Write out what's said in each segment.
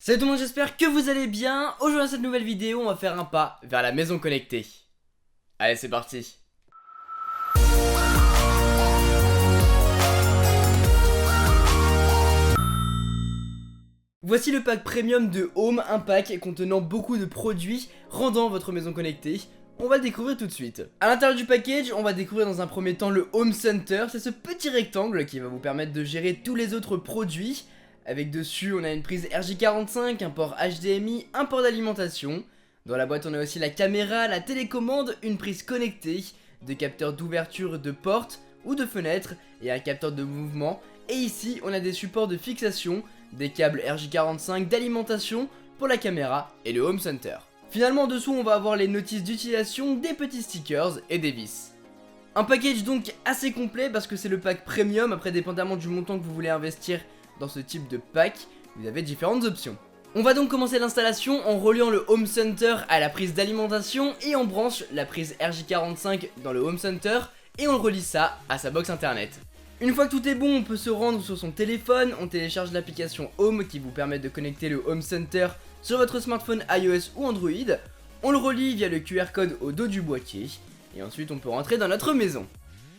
Salut tout le monde, j'espère que vous allez bien. Aujourd'hui dans cette nouvelle vidéo, on va faire un pas vers la maison connectée. Allez, c'est parti. Voici le pack premium de Home, un pack contenant beaucoup de produits rendant votre maison connectée. On va le découvrir tout de suite. À l'intérieur du package, on va découvrir dans un premier temps le Home Center. C'est ce petit rectangle qui va vous permettre de gérer tous les autres produits. Avec dessus, on a une prise RJ45, un port HDMI, un port d'alimentation. Dans la boîte, on a aussi la caméra, la télécommande, une prise connectée, des capteurs d'ouverture de porte ou de fenêtre et un capteur de mouvement. Et ici, on a des supports de fixation, des câbles RJ45 d'alimentation pour la caméra et le Home Center. Finalement, en dessous, on va avoir les notices d'utilisation, des petits stickers et des vis. Un package donc assez complet parce que c'est le pack premium. Après, dépendamment du montant que vous voulez investir dans ce type de pack, vous avez différentes options. On va donc commencer l'installation en reliant le Home Center à la prise d'alimentation et on branche la prise RJ45 dans le Home Center et on le relie ça à sa box internet. Une fois que tout est bon, on peut se rendre sur son téléphone, on télécharge l'application Home qui vous permet de connecter le Home Center sur votre smartphone iOS ou Android. On le relie via le QR code au dos du boîtier et ensuite on peut rentrer dans notre maison.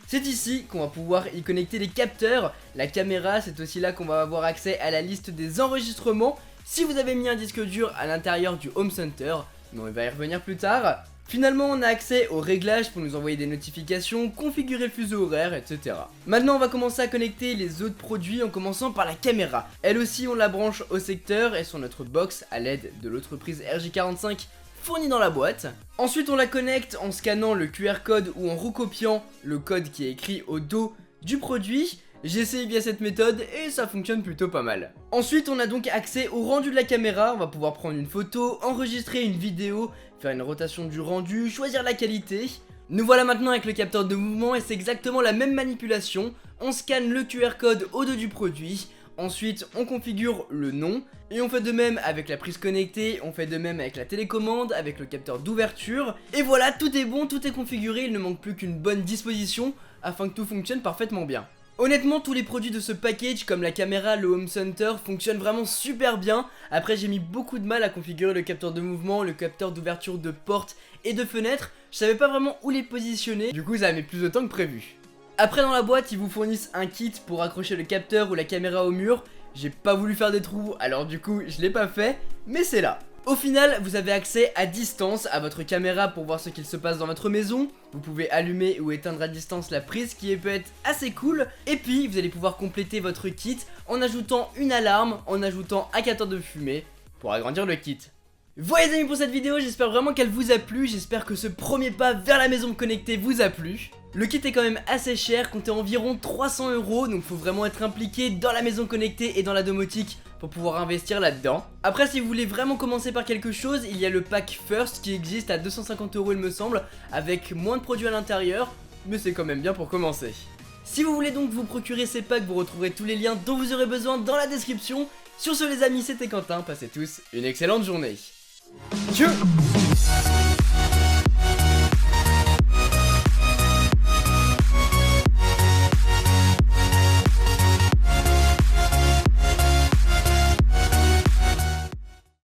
C'est ici qu'on va pouvoir y connecter les capteurs, la caméra, c'est aussi là qu'on va avoir accès à la liste des enregistrements si vous avez mis un disque dur à l'intérieur du Home Center, mais on va y revenir plus tard. Finalement, on a accès aux réglages pour nous envoyer des notifications, configurer le fuseau horaire, etc. Maintenant, on va commencer à connecter les autres produits en commençant par la caméra. Elle aussi, on la branche au secteur et sur notre box à l'aide de l'autre prise RJ45 fournie dans la boîte. Ensuite on la connecte en scannant le QR code ou en recopiant le code qui est écrit au dos du produit. J'ai essayé via cette méthode et ça fonctionne plutôt pas mal. Ensuite on a donc accès au rendu de la caméra, on va pouvoir prendre une photo, enregistrer une vidéo, faire une rotation du rendu, choisir la qualité. Nous voilà maintenant avec le capteur de mouvement et c'est exactement la même manipulation. On scanne le QR code au dos du produit. Ensuite, on configure le nom et on fait de même avec la prise connectée, on fait de même avec la télécommande, avec le capteur d'ouverture. Et voilà, tout est bon, tout est configuré, il ne manque plus qu'une bonne disposition afin que tout fonctionne parfaitement bien. Honnêtement, tous les produits de ce package comme la caméra, le Home Center fonctionnent vraiment super bien. Après, j'ai mis beaucoup de mal à configurer le capteur de mouvement, le capteur d'ouverture de porte et de fenêtre. Je savais pas vraiment où les positionner, du coup ça a mis plus de temps que prévu. Après dans la boîte ils vous fournissent un kit pour accrocher le capteur ou la caméra au mur. J'ai pas voulu faire des trous alors du coup je l'ai pas fait, mais c'est là. Au final vous avez accès à distance à votre caméra pour voir ce qu'il se passe dans votre maison. Vous pouvez allumer ou éteindre à distance la prise qui peut être assez cool. Et puis vous allez pouvoir compléter votre kit en ajoutant une alarme, en ajoutant un capteur de fumée pour agrandir le kit. Voilà les amis pour cette vidéo, j'espère vraiment qu'elle vous a plu, j'espère que ce premier pas vers la maison connectée vous a plu. Le kit est quand même assez cher, comptez environ 300 €, donc faut vraiment être impliqué dans la maison connectée et dans la domotique pour pouvoir investir là-dedans. Après si vous voulez vraiment commencer par quelque chose, il y a le pack First qui existe à 250 € il me semble, avec moins de produits à l'intérieur, mais c'est quand même bien pour commencer. Si vous voulez donc vous procurer ces packs, vous retrouverez tous les liens dont vous aurez besoin dans la description. Sur ce les amis, c'était Quentin, passez tous une excellente journée. Tchou.